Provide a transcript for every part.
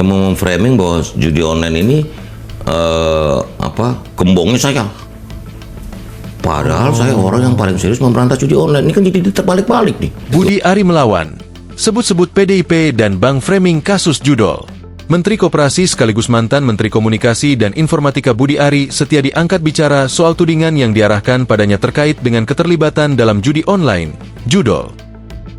Yang memframing bahwa judi online ini gembongnya saya. Padahal saya orang yang paling serius memberantas judi online. Ini kan jadi terbalik-balik nih. Budi Ari melawan, sebut-sebut PDIP dan Bang framing kasus judol. Menteri Koperasi sekaligus mantan Menteri Komunikasi dan Informatika Budi Ari setia diangkat bicara soal tudingan yang diarahkan padanya terkait dengan keterlibatan dalam judi online, judol.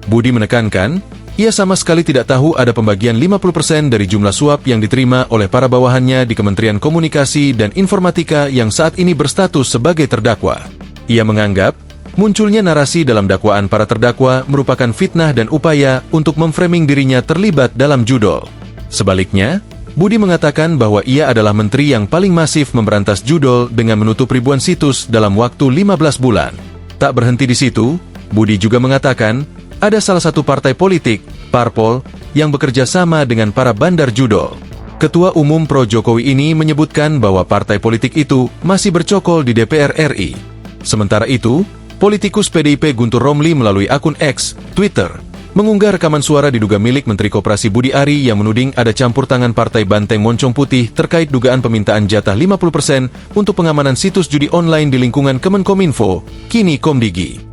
Budi menekankan, ia sama sekali tidak tahu ada pembagian 50% dari jumlah suap yang diterima oleh para bawahannya di Kementerian Komunikasi dan Informatika yang saat ini berstatus sebagai terdakwa. Ia menganggap, munculnya narasi dalam dakwaan para terdakwa merupakan fitnah dan upaya untuk memframing dirinya terlibat dalam judol. Sebaliknya, Budi mengatakan bahwa ia adalah menteri yang paling masif memberantas judol dengan menutup ribuan situs dalam waktu 15 bulan. Tak berhenti di situ, Budi juga mengatakan, ada salah satu partai politik, Parpol, yang bekerja sama dengan para bandar judol. Ketua Umum Pro Jokowi ini menyebutkan bahwa partai politik itu masih bercokol di DPR RI. Sementara itu, politikus PDIP Guntur Romli melalui akun X, Twitter, mengunggah rekaman suara diduga milik Menteri Koperasi Budi Ari yang menuding ada campur tangan Partai Banteng Moncong Putih terkait dugaan pemintaan jatah 50% untuk pengamanan situs judi online di lingkungan Kemenkominfo, kini Komdigi.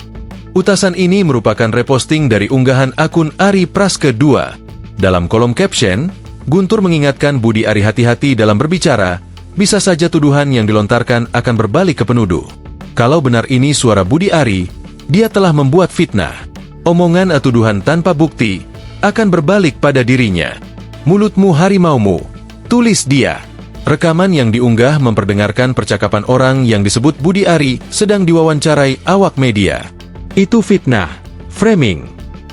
Utasan ini merupakan reposting dari unggahan akun Ari Praske 2. Dalam kolom caption, Guntur mengingatkan Budi Ari hati-hati dalam berbicara, bisa saja tuduhan yang dilontarkan akan berbalik ke penuduh. Kalau benar ini suara Budi Ari, dia telah membuat fitnah. Omongan atau tuduhan tanpa bukti akan berbalik pada dirinya. Mulutmu harimaumu, tulis dia. Rekaman yang diunggah memperdengarkan percakapan orang yang disebut Budi Ari sedang diwawancarai awak media. Itu fitnah, framing.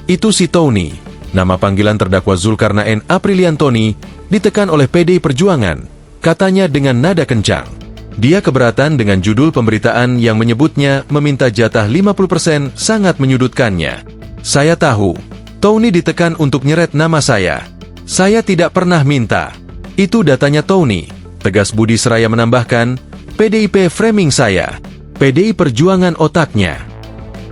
Itu si Tony, nama panggilan terdakwa Zulkarnaen Apriliantoni, ditekan oleh PDI Perjuangan, katanya dengan nada kencang. Dia keberatan dengan judul pemberitaan yang menyebutnya meminta jatah 50% sangat menyudutkannya. Saya tahu, Tony ditekan untuk nyeret nama saya. Saya tidak pernah minta. Itu datanya Tony. Tegas Budi seraya menambahkan, PDIP framing saya. PDI Perjuangan otaknya.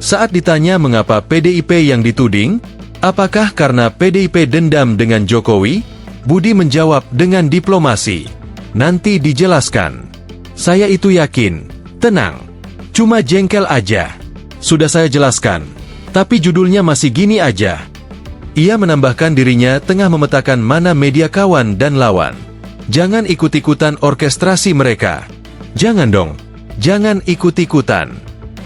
Saat ditanya mengapa PDIP yang dituding, apakah karena PDIP dendam dengan Jokowi? Budi menjawab dengan diplomasi. Nanti dijelaskan. Saya itu yakin. Tenang. Cuma jengkel aja. Sudah saya jelaskan. Tapi judulnya masih gini aja. Ia menambahkan dirinya tengah memetakan mana media kawan dan lawan. Jangan ikut-ikutan orkestrasi mereka. Jangan dong. Jangan ikut-ikutan.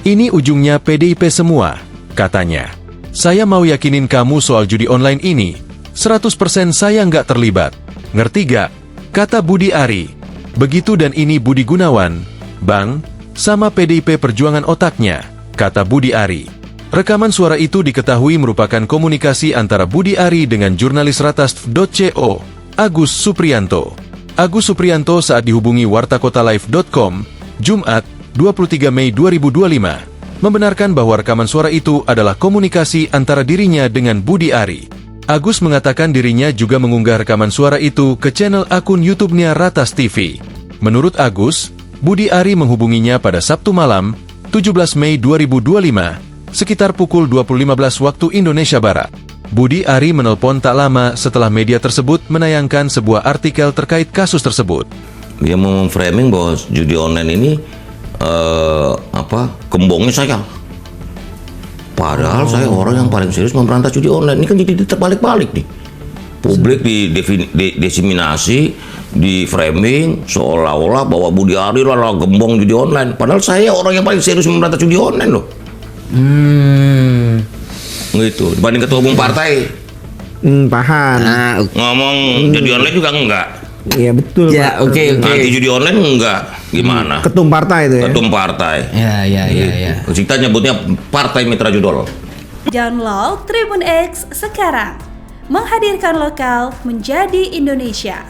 Ini ujungnya PDIP semua, katanya. Saya mau yakinin kamu soal judi online ini. 100% saya nggak terlibat. Ngerti gak? Kata Budi Ari. Begitu dan ini Budi Gunawan. Bang, sama PDIP Perjuangan otaknya, kata Budi Ari. Rekaman suara itu diketahui merupakan komunikasi antara Budi Ari dengan jurnalis Ratast.co, Agus Supriyanto. Agus Supriyanto saat dihubungi wartakotalive.com, Jumat, 23 Mei 2025, membenarkan bahwa rekaman suara itu adalah komunikasi antara dirinya dengan Budi Ari. Agus mengatakan dirinya juga mengunggah rekaman suara itu ke channel akun YouTube-nya Ratas TV. Menurut Agus, Budi Ari menghubunginya pada Sabtu malam, 17 Mei 2025, sekitar pukul 20.15 waktu Indonesia Barat. Budi Ari menelpon tak lama setelah media tersebut menayangkan sebuah artikel terkait kasus tersebut. Dia memframing bahwa judi online ini gembongnya saya. Padahal saya orang yang paling serius memberantas judi online. Ini kan jadi terbalik-balik nih. Publik didiseminasi, di framing seolah-olah bahwa Budi Ari lah gembong judi online. Padahal saya orang yang paling serius memberantas judi online loh. Gitu. Dibanding ketua umum partai. Paham. Ngomong judi online juga enggak. Iya betul. Ya, Pak. oke. Anti judi online enggak. Gimana? Ketum partai itu ya. Ketum partai. Ya. Kita nyebutnya Partai Mitra Judol. Download Tribun X sekarang. Menghadirkan lokal menjadi Indonesia.